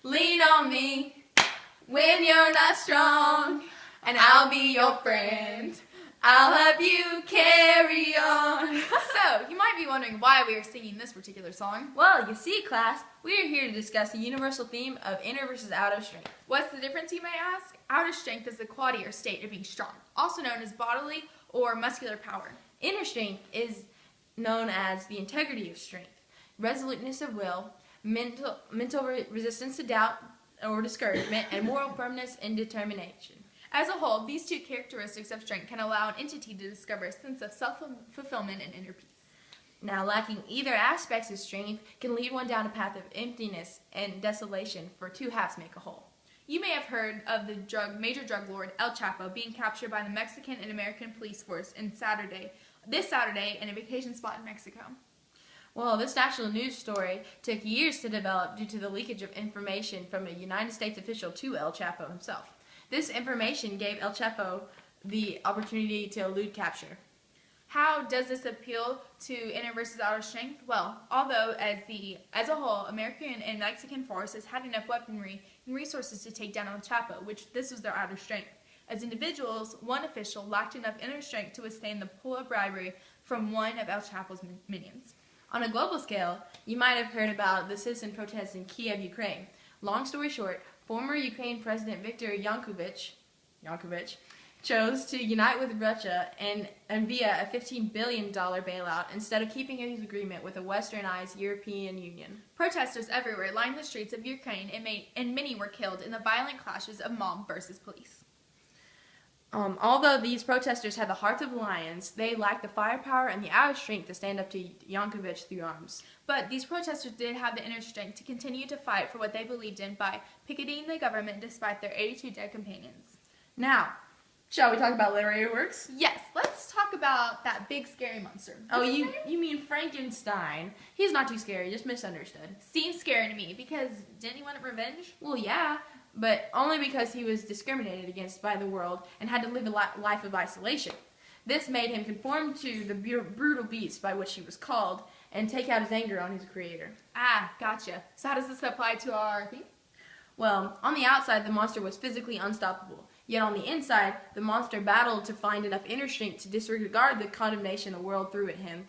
Lean on me when you're not strong, and I'll be your friend. I'll help you carry on. So, you might be wondering why we are singing this particular song. Well, you see, class, we are here to discuss the universal theme of inner versus outer strength. What's the difference, you may ask? Outer strength is the quality or state of being strong, also known as bodily or muscular power. Inner strength is known as the integrity of strength, resoluteness of will, mental resistance to doubt or discouragement, and moral firmness and determination. As a whole, these two characteristics of strength can allow an entity to discover a sense of self-fulfillment and inner peace. Now, lacking either aspects of strength can lead one down a path of emptiness and desolation, for two halves make a whole. You may have heard of the major drug lord El Chapo being captured by the Mexican and American police force this Saturday in a vacation spot in Mexico. Well, this national news story took years to develop due to the leakage of information from a United States official to El Chapo himself. This information gave El Chapo the opportunity to elude capture. How does this appeal to inner versus outer strength? Well, although as a whole, American and Mexican forces had enough weaponry and resources to take down El Chapo, which this was their outer strength. As individuals, one official lacked enough inner strength to withstand the pull of bribery from one of El Chapo's minions. On a global scale, you might have heard about the citizen protests in Kiev, Ukraine. Long story short, former Ukraine President Viktor Yanukovych chose to unite with Russia and via a $15 billion bailout instead of keeping his agreement with a westernized European Union. Protesters everywhere lined the streets of Ukraine and many were killed in the violent clashes of mob versus police. Although these protesters had the hearts of lions, they lacked the firepower and the outer strength to stand up to Yanukovych through arms. But these protesters did have the inner strength to continue to fight for what they believed in by picketing the government despite their 82 dead companions. Now, shall we talk about literary works? Yes, let's talk about that big scary monster. Oh, you mean Frankenstein. He's not too scary, just misunderstood. Seems scary to me because didn't he want revenge? Well, yeah, but only because he was discriminated against by the world and had to live a life of isolation. This made him conform to the brutal beast by which he was called and take out his anger on his creator. Ah, gotcha. So how does this apply to our theme? Well, on the outside, the monster was physically unstoppable. Yet on the inside, the monster battled to find enough inner strength to disregard the condemnation the world threw at him,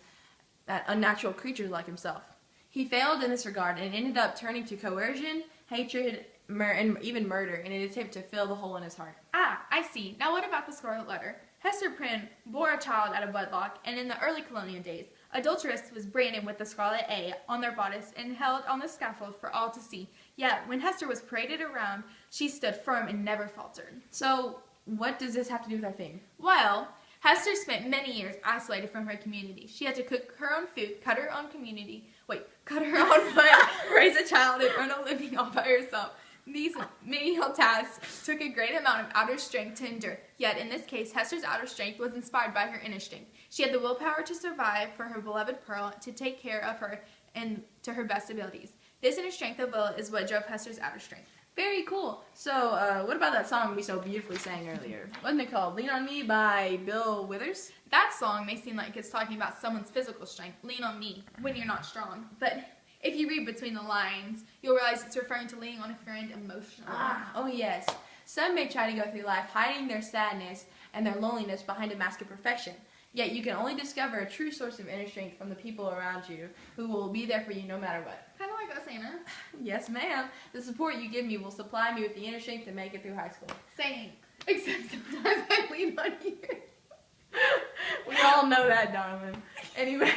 at unnatural creatures like himself. He failed in this regard and ended up turning to coercion, hatred, and even murder in an attempt to fill the hole in his heart. Ah, I see. Now what about the Scarlet Letter? Hester Prynne bore a child out of wedlock, and in the early colonial days, adulteress was branded with the scarlet A on their bodice and held on the scaffold for all to see. Yet, when Hester was paraded around, she stood firm and never faltered. So, what does this have to do with our theme? Well, Hester spent many years isolated from her community. She had to cook her own food, cut her own foot, raise a child, and earn a living all by herself. These menial tasks took a great amount of outer strength to endure. Yet, in this case, Hester's outer strength was inspired by her inner strength. She had the willpower to survive for her beloved Pearl, to take care of her, and to her best abilities. This inner strength of will is what drove Hester's outer strength. Very cool. So, what about that song we so beautifully sang earlier? Wasn't it called Lean on Me by Bill Withers? That song may seem like it's talking about someone's physical strength, lean on me, when you're not strong. But if you read between the lines, you'll realize it's referring to leaning on a friend emotionally. Oh yes. Some may try to go through life hiding their sadness and their loneliness behind a mask of perfection. Yet you can only discover a true source of inner strength from the people around you who will be there for you no matter what. Kind of like us, Anna. Yes, ma'am. The support you give me will supply me with the inner strength to make it through high school. Same. Except sometimes I lean on you. We all know that, darling. Anyway.